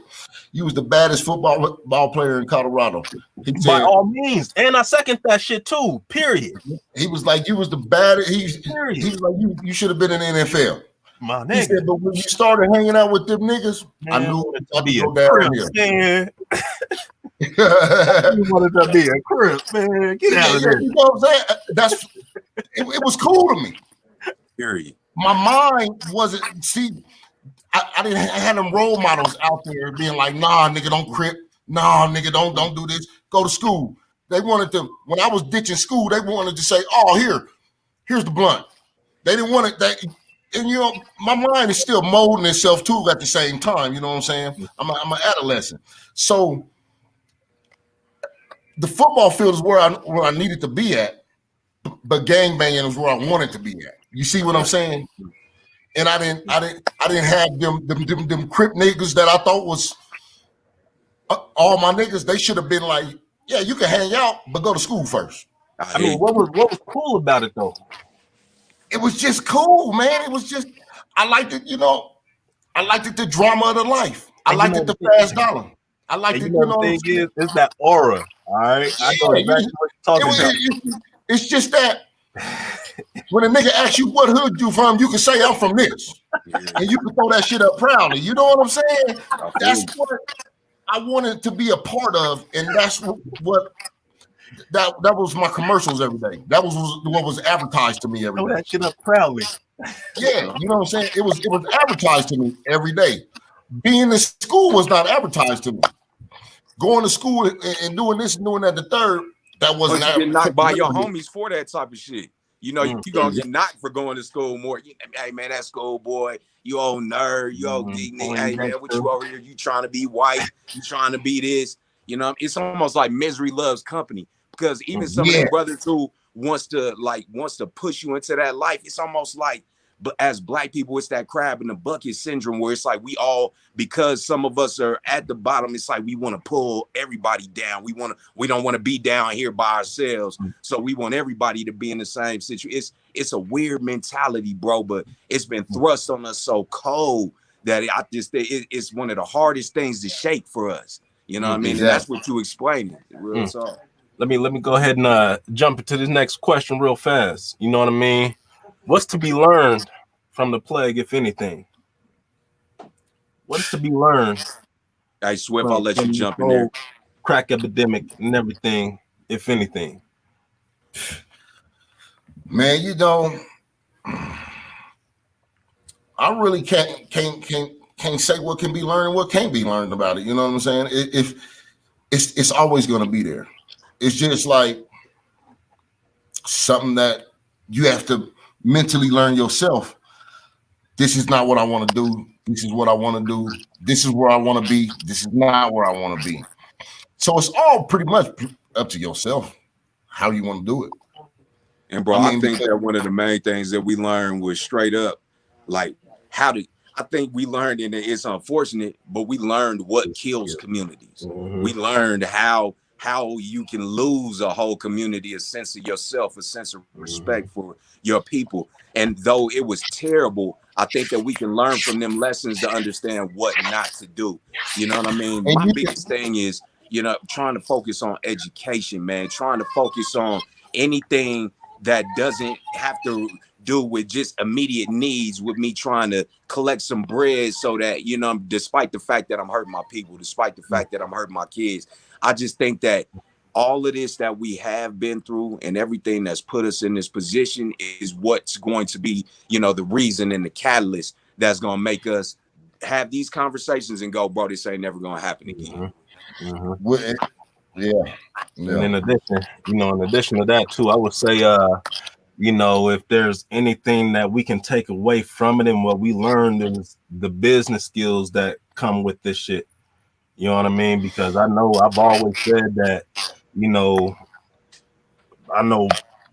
E: "You was the baddest football player in Colorado." He said,
C: by all means, and I second that shit too. Period.
E: He was like, "You was the baddest." He was like, "You should have been in the NFL."
C: My nigga.
E: He said, "But when you started hanging out with them niggas, man, I knew it
C: to be
E: go
C: a
E: down
C: crib,
E: here."
C: man. You wanted to be a crib, man. Get out of there.
E: You know what I'm saying? It was cool to me.
D: Period.
E: My mind wasn't. See, I didn't have them role models out there being like, "Nah, nigga, don't crip. Nah, nigga, don't do this. Go to school." They wanted to. When I was ditching school, they wanted to say, "Oh, here's the blunt." They didn't want it. And you know, my mind is still molding itself too at the same time. You know what I'm saying? I'm an adolescent, so the football field is where I needed to be at, but gangbanging is where I wanted to be at. You see what I'm saying? And I didn't have them crip niggas that I thought was all my niggas. They should have been like, yeah, you can hang out, but go to school first.
C: I mean, what was cool about it though?
E: It was just cool, man. It was just, I liked it, you know. I liked it, the drama of the life. I liked it, the fast dollar. I liked it, you know.
C: The thing is that aura. All right,
E: yeah,
C: I know exactly what you're talking about.
E: It's just that when a nigga asks you what hood you from, you can say I'm from this, and you can throw that shit up proudly. You know what I'm saying? That's what I wanted to be a part of, and that's what that was my commercials every day. That was what was advertised to me every day.
C: Throw that shit up proudly.
E: Yeah, you know what I'm saying? It was advertised to me every day. Being in school was not advertised to me. Going to school and doing this and doing that, the third, that wasn't.
D: You get knocked by your homies for that type of shit. You know, you gonna get knocked for going to school more. Hey man, that school boy, you old nerd, you old geek nigga. Hey man, what you over here? You trying to be white? You trying to be this? You know, it's almost like misery loves company. Because even some of the brothers who wants to push you into that life, it's almost like, but as black people, it's that crab in the bucket syndrome where it's like we all, because some of us are at the bottom, it's like we want to pull everybody down. We don't want to be down here by ourselves. So we want everybody to be in the same situation. It's a weird mentality, bro, but it's been thrust on us so cold that I just think it's one of the hardest things to shake for us. You know what I mean? And that's what you explaining. Real talk.
C: Let me go ahead and jump into this next question real fast. You know what I mean? What's to be learned from the plague, if anything? What's to be learned?
D: Hey, Swift, I'll let you jump in there.
C: Crack epidemic and everything, if anything.
E: Man, you know, I really can't say what can be learned and what can't be learned about it. You know what I'm saying? If it's always going to be there. It's just like something that you have to mentally learn yourself. This is not what I want to do. This is what I want to do. This is where I want to be. This is not where I want to be. So it's all pretty much up to yourself how you want to do it.
D: And bro, I think that one of the main things that we learned was straight up, like I think we learned, and it's unfortunate, but we learned what kills communities. We learned how you can lose a whole community, a sense of yourself, a sense of respect for your people. And though it was terrible, I think that we can learn from them lessons to understand what not to do. You know what I mean? My biggest thing is, you know, trying to focus on education, man, trying to focus on anything that doesn't have to do with just immediate needs, with me trying to collect some bread so that, you know, despite the fact that I'm hurting my people, despite the fact that I'm hurting my kids, I just think that all of this that we have been through and everything that's put us in this position is what's going to be, you know, the reason and the catalyst that's going to make us have these conversations and go, bro, this ain't never going to happen again.
E: Yeah.
C: And in addition to that too, I would say, you know, if there's anything that we can take away from it and what we learned is the business skills that come with this shit. You know what I mean? Because I know I've always said that, you know, I know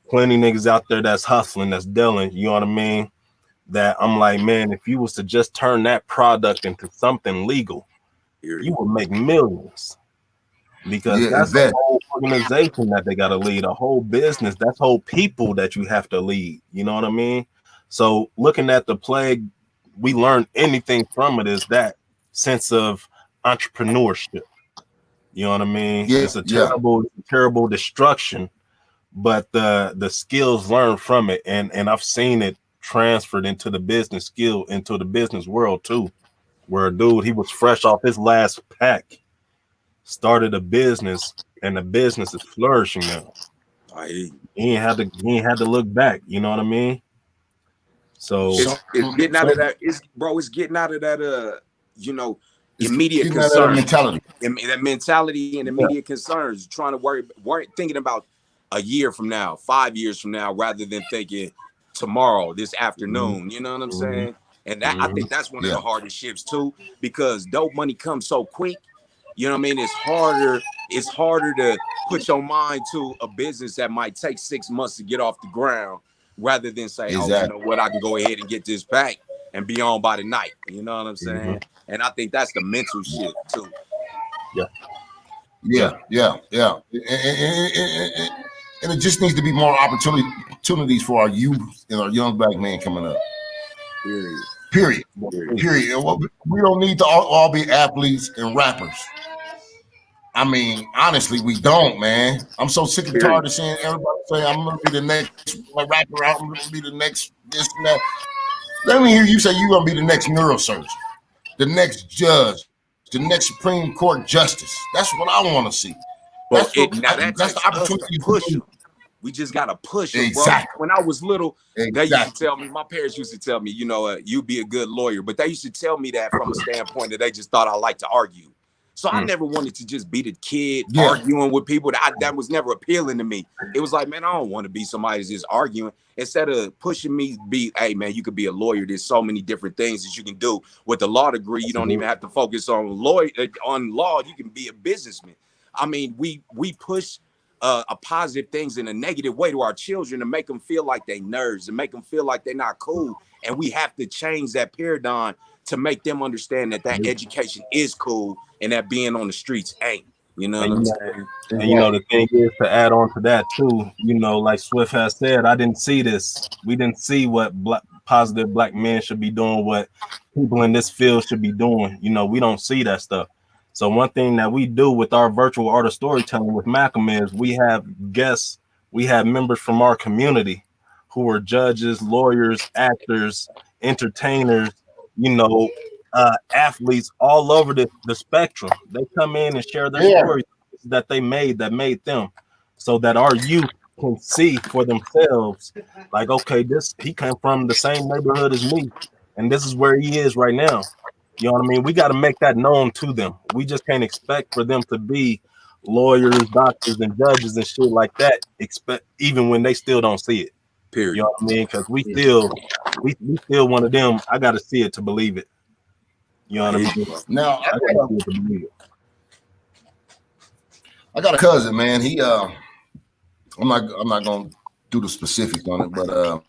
C: plenty niggas out there that's hustling, that's dealing, you know what I mean? That I'm like, man, if you was to just turn that product into something legal, you would make millions. Because
E: Yeah,
C: that's a
E: invest.
C: whole organization that they got to lead, a whole business, that's whole people that you have to lead. You know what I mean? So looking at the plague, we learned anything from it is that sense of entrepreneurship. You know what I mean?
E: Yeah,
C: It's a
E: yeah,
C: terrible destruction, but the skills learned from it, and I've seen it transferred into the business skill, into the business world too, where a dude, he was fresh off his last pack, started a business, and the business is flourishing now. He ain't had to look back. You know what I mean? So
D: It's getting out of that. It's getting out of that. You know,
E: it's
D: immediate
E: getting out of that
D: concerns.
E: mentality.
D: That mentality and immediate concerns. Trying to worry, thinking about a year from now, 5 years from now, rather than thinking tomorrow, this afternoon. You know what I'm saying? And that I think that's one of the hardest shifts too, because dope money comes so quick. You know what I mean? It's harder. It's harder to put your mind to a business that might take 6 months to get off the ground, rather than say, oh, you know what, I can go ahead and get this back and be on by the night. You know what I'm saying? And I think that's the mental shit too.
E: Yeah. And it just needs to be more opportunities for our youth and our young black men coming up. Period. We don't need to all be athletes and rappers. I mean, honestly, we don't, man. I'm so sick and tired of seeing everybody say, I'm going to be the next rapper, I'm going to be the next this and that. Let me hear you say you're going to be the next neurosurgeon, the next judge, the next Supreme Court justice. That's what I want to see. That's the opportunity.
D: Push them. We just got to push them,
E: exactly.
D: Bro. When I was little, they used to tell me, my parents used to tell me, you know, you be a good lawyer. But they used to tell me that from a standpoint that they just thought I liked to argue. So I never wanted to just be the kid arguing with people. That was never appealing to me. It was like, man, I don't want to be somebody that's just arguing. Instead of pushing me, hey, man, you could be a lawyer. There's so many different things that you can do. With the law degree, you don't even have to focus on law. You can be a businessman. I mean, we push a positive things in a negative way to our children to make them feel like they nerds and make them feel like they're not cool. And we have to change that paradigm to make them understand that education is cool and that being on the streets ain't. You know what I'm saying?
C: And you know, the thing is, to add on to that too, you know, like Swift has said, I didn't see this. We didn't see what positive black men should be doing, what people in this field should be doing. You know, we don't see that stuff. So one thing that we do with our virtual art of storytelling with Malcolm is we have guests, we have members from our community who are judges, lawyers, actors, entertainers, you know, athletes all over the spectrum. They come in and share their stories that they made, that made them, so that our youth can see for themselves, like, okay, he came from the same neighborhood as me, and this is where he is right now. You know what I mean? We got to make that known to them. We just can't expect for them to be lawyers, doctors, and judges and shit like that, even when they still don't see it.
D: Period.
C: You know what I mean? Because we still one of them. I got to see it to believe it. You know what I mean?
E: Now I got a cousin, man. He I'm not gonna do the specifics on it, but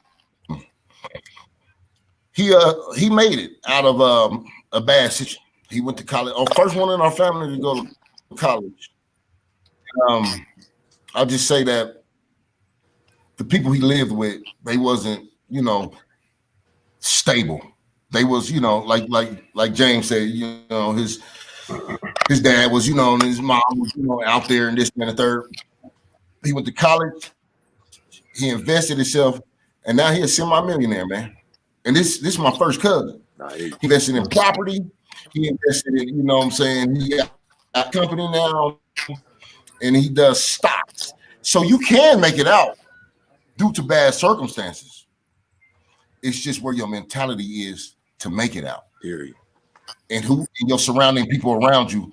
E: he made it out of a bad situation. He went to college. First one in our family to go to college. I'll just say that the people he lived with, they wasn't, you know, stable. They was, you know, like James said, you know, his dad was, you know, and his mom was, you know, out there and this and the third. He went to college. He invested himself, and now he's a semi-millionaire, man. And this is my first cousin. He invested in property. He invested in, you know what I'm saying? He got a company now, and he does stocks. So you can make it out due to bad circumstances. It's just where your mentality is to make it out.
D: Period.
E: And who your surrounding people around you,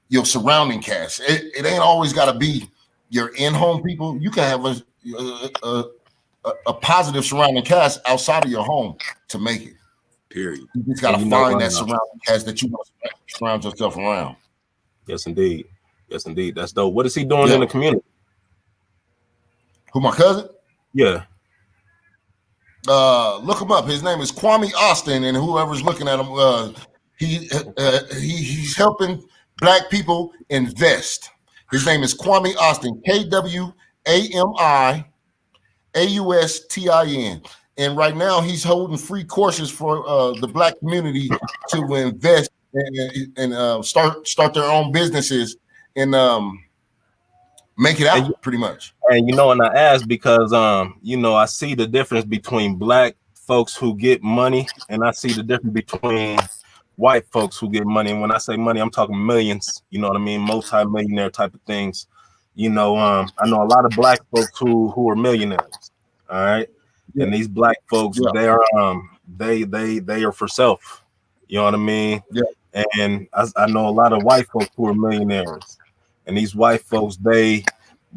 E: your surrounding cast. It ain't always got to be your in-home people. You can have a positive surrounding cast outside of your home to make it.
D: Period.
E: You just got to find that surrounding cast that you want to surround yourself around.
C: Yes, indeed. Yes, indeed. That's dope. What is he doing in the community?
E: Who, my cousin?
C: Yeah.
E: Look him up. His name is Kwame Austin, and whoever's looking at him, he's helping Black people invest. His name is Kwame Austin, KWAMIAUSTIN. And right now he's holding free courses for the Black community to invest and start their own businesses and make it out, pretty much.
C: And and I asked because I see the difference between Black folks who get money, and I see the difference between white folks who get money. And when I say money, I'm talking millions, you know what I mean, multi-millionaire type of things. I know a lot of Black folks who are millionaires. All right. Yeah. And these Black folks, they are for self. You know what I mean?
E: Yeah.
C: And I know a lot of white folks who are millionaires. And these white folks, they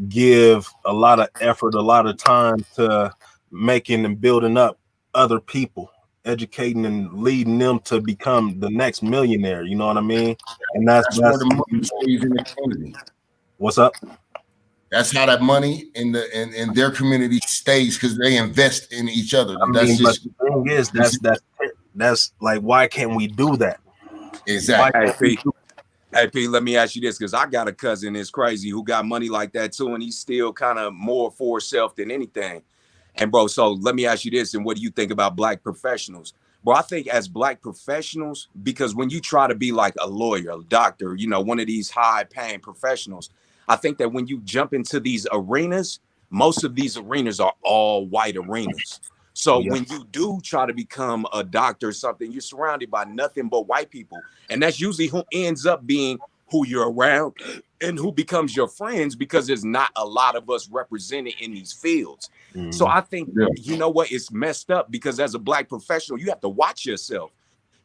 C: give a lot of effort, a lot of time to making and building up other people, educating and leading them to become the next millionaire. You know what I mean? And that's
E: where the money stays in the community.
C: What's up?
E: That's how that money in their community stays, because they invest in each other.
C: But the thing is, that's like, why can't we do that?
E: Exactly.
D: Hey, P, let me ask you this, because I got a cousin that's crazy who got money like that too, and he's still kind of more for himself than anything. And bro, so let me ask you this, and what do you think about Black professionals? Bro, I think as Black professionals, because when you try to be like a lawyer, a doctor, one of these high-paying professionals, I think that when you jump into these arenas, most of these arenas are all white arenas. So when you do try to become a doctor or something, you're surrounded by nothing but white people. And that's usually who ends up being who you're around and who becomes your friends, because there's not a lot of us represented in these fields. Mm-hmm. So I think, you know what, it's messed up, because as a Black professional, you have to watch yourself.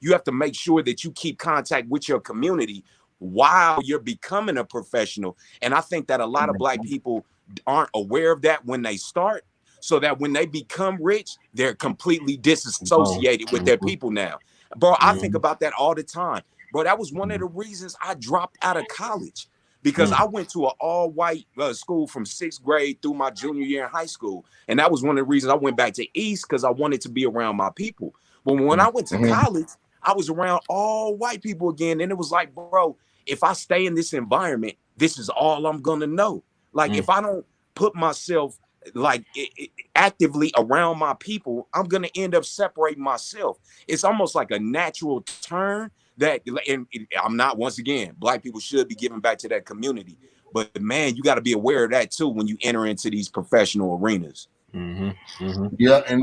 D: You have to make sure that you keep contact with your community while you're becoming a professional. And I think that a lot of Black people aren't aware of that when they start, so that when they become rich, they're completely disassociated with their people now. Bro, I think about that all the time. Bro, that was one of the reasons I dropped out of college, because I went to an all-white school from 6th grade through my junior year in high school. And that was one of the reasons I went back to East, because I wanted to be around my people. But when I went to college, I was around all white people again. And it was like, bro, if I stay in this environment, this is all I'm going to know. Like, if I don't put myself actively around my people, I'm going to end up separating myself. It's almost like a natural turn that, and I'm not, once again, Black people should be giving back to that community. But man, you got to be aware of that too when you enter into these professional arenas.
E: Yeah, and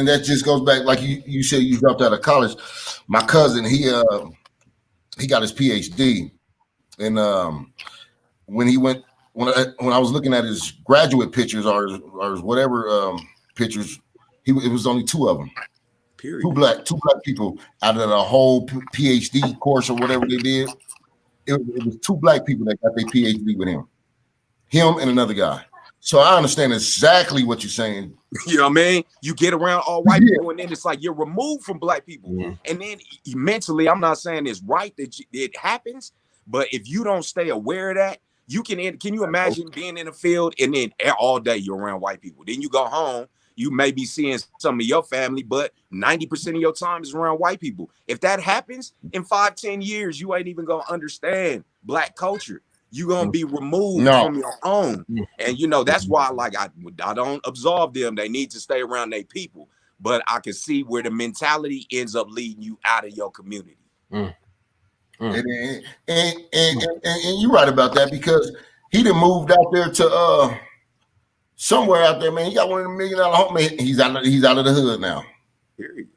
E: that just goes back, like you said, you dropped out of college. My cousin, he got his PhD, and when I was looking at his graduate pictures or his whatever pictures, it was only 2 of them.
D: Period.
E: Two black people out of the whole PhD course or whatever they did. It was 2 black people that got their PhD with him and another guy. So I understand exactly what you're saying.
D: You know what I mean? You get around all white people, and then it's like you're removed from Black people. And then mentally, I'm not saying it's right that it happens, but if you don't stay aware of that, can you imagine being in a field and then all day you're around white people? Then you go home, you may be seeing some of your family, but 90% of your time is around white people. If that happens in 5-10 years, you ain't even gonna understand Black culture. You're gonna be removed from your own. And that's why I don't absolve them. They need to stay around their people. But I can see where the mentality ends up leading you out of your community.
E: And you're right about that, because he done moved out there to somewhere out there, man. He got one of the $1 million home, man. He's out of the hood now.
D: Period.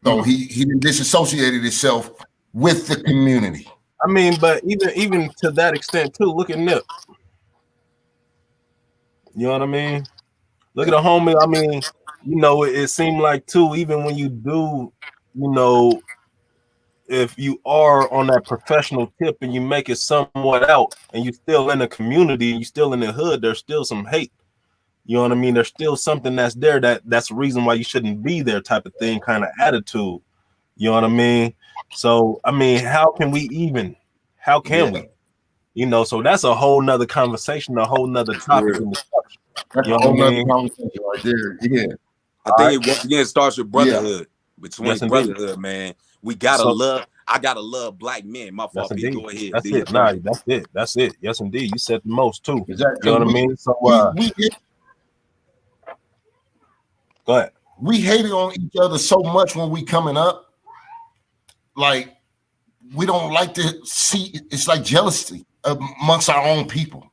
E: So he disassociated himself with the community.
C: I mean, but even to that extent too, look at Nip. You know what I mean? Look at the homie. I mean, it seemed like too, even when you do, if you are on that professional tip and you make it somewhat out and you still in the community and you still in the hood, there's still some hate. You know what I mean? There's still something that's there that's the reason why you shouldn't be there, type of thing, kind of attitude. You know what I mean? So I mean, how can we? You know, so that's a whole nother conversation, a whole nother topic in discussion.
E: That's
C: you know
E: a whole
C: what I
E: nother
C: mean?
E: conversation right there. Yeah.
D: I think it once again starts with brotherhood. Between
C: Yes, indeed.
D: brotherhood, man. We gotta love. I gotta love black men. My fault, P. Go ahead.
C: That's it. Nah, that's it. Yes, indeed. You said the most too.
E: Exactly.
C: You know what I mean? So go ahead.
E: We hated on each other so much when we coming up. Like, we don't like to see, it's like jealousy amongst our own people.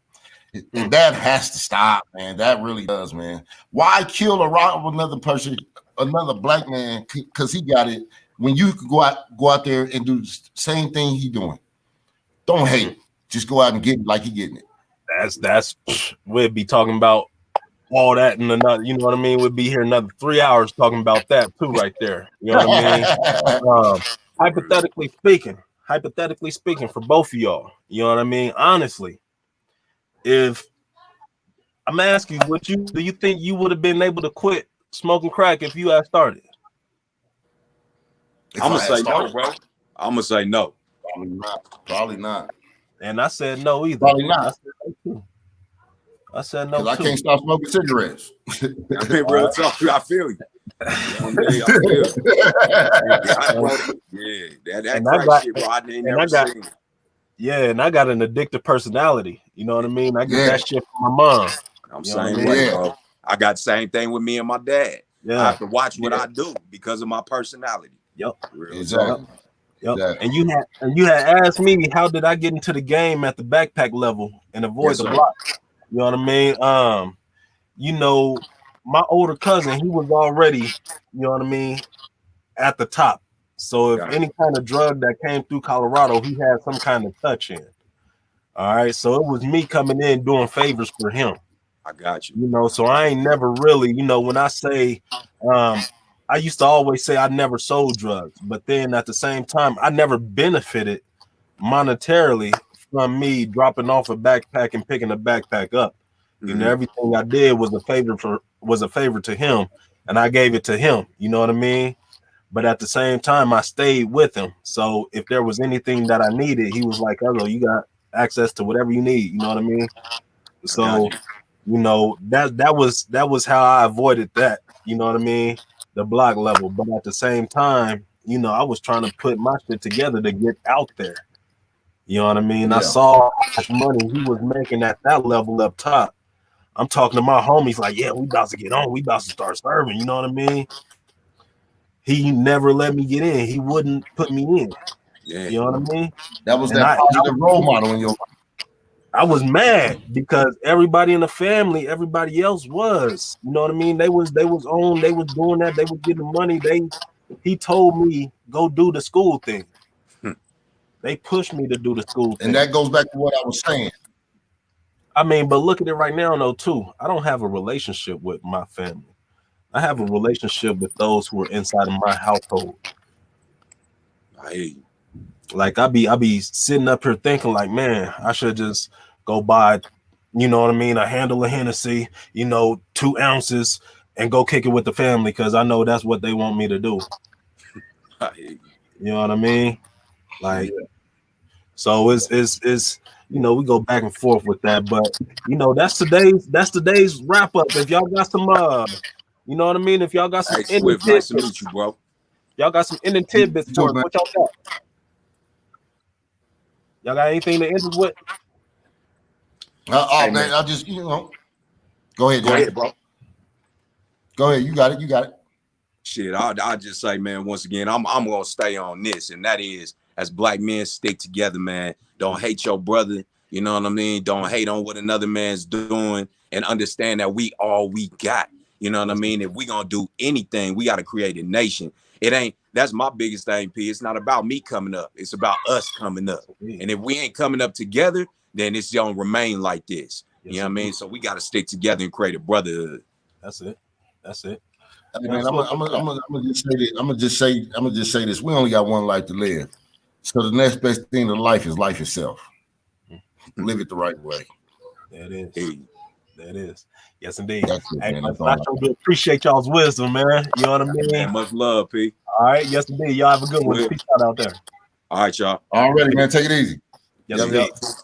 E: And that has to stop, man. That really does, man. Why kill or rob another person, another black man, because he got it, when you could go out there and do the same thing he doing? Don't hate. Just go out and get it like he getting it.
C: That's we'd be talking about all that in another, you know what I mean? We'd be here another 3 hours talking about that too, right there. You know what I mean? Hypothetically speaking, for both of y'all, you know what I mean? Honestly, if I'm asking you, do you think you would have been able to quit smoking crack if you had started?
D: I'm gonna say no, bro. I'm gonna say no.
E: Probably not.
C: And I said no either.
E: Probably not.
C: I said no too.
E: I can't stop smoking cigarettes.
D: I mean, real talk. I feel you. That crack shit, bro. I ain't never seen it.
C: Yeah, and I got an addictive personality. You know what I mean? I get that shit from my mom.
D: I'm saying, bro. I got the same thing with me and my dad.
C: Yeah.
D: I have to watch what I do because of my personality.
C: Yep.
E: Exactly.
C: Yep. And you had asked me, how did I get into the game at the backpack level and avoid the block? You know what I mean? You know, my older cousin, he was already, you know what I mean, at the top. So if any kind of drug that came through Colorado, he had some kind of touch in. All right. So it was me coming in doing favors for him.
D: I got you.
C: You know, so I ain't never really, you know, when I say, I used to always say I never sold drugs, but then at the same time, I never benefited monetarily from me dropping off a backpack and picking a backpack up. You know, everything I did was a favor to him, and I gave it to him. You know what I mean? But at the same time, I stayed with him. So if there was anything that I needed, he was like, "Oh, you got access to whatever you need." You know what I mean? So, you know, that was how I avoided that. You know what I mean? The block level. But at the same time, you know, I was trying to put my shit together to get out there. You know what I mean? I saw how much money he was making at that level up top. I'm talking to my homies like, yeah, we about to get on. We about to start serving. You know what I mean? He never let me get in. He wouldn't put me in.
D: Yeah.
C: You know what I mean?
E: That was that positive role model in your life.
C: I was mad because everybody in the family, everybody else was. You know what I mean? They was on. They was doing that. They was getting money. He told me, go do the school thing. They pushed me to do the school thing.
E: And that goes back to what I was saying.
C: I mean, but look at it right now, though, too. I don't have a relationship with my family. I have a relationship with those who are inside of my household.
D: I hear you.
C: Like I be sitting up here thinking, like, man, I should just go buy, you know what I mean, a handle of Hennessy, you know, 2 ounces, and go kick it with the family because I know that's what they want me to do.
D: I hear you.
C: You know what I mean? Like, so it's you know, we go back and forth with that, but you know, that's today's wrap up. If y'all got some you know what I mean? If y'all got some
D: Swift, nice to meet you, bro.
C: Y'all got some ending tidbits for us. What y'all got? Y'all got anything to end us with?
E: Hey, man, I just, you know, go ahead,
D: bro.
E: Go ahead, you got it.
D: Shit, I'll just say, man, once again, I'm gonna stay on this, and that is, as black men, stick together, man. Don't hate your brother. You know what I mean? Don't hate on what another man's doing, and understand that we all we got. You know what I mean? If we gonna do anything, we gotta create a nation. That's my biggest thing, P. It's not about me coming up. It's about us coming up. And if we ain't coming up together, then it's gonna remain like this. You know what I mean? So we gotta stick together and create a brotherhood.
C: That's it.
E: Hey, man, I'm gonna just say this. We only got one life to live. So the next best thing to life is life itself. Live it the right way.
C: That is.
D: Hey.
C: There it is. Yes, indeed.
E: That's it,
C: Hey,
E: man.
C: man,
E: That's
C: I
E: all.
C: sure do appreciate y'all's wisdom, man. You know what I mean?
D: Man, much love, P.
C: All right. Yes, indeed. Y'all have a good one. Peace out there.
D: All right, y'all.
E: Already, man. Take it easy.
C: Yes,
E: Yep,
C: indeed.
E: yep.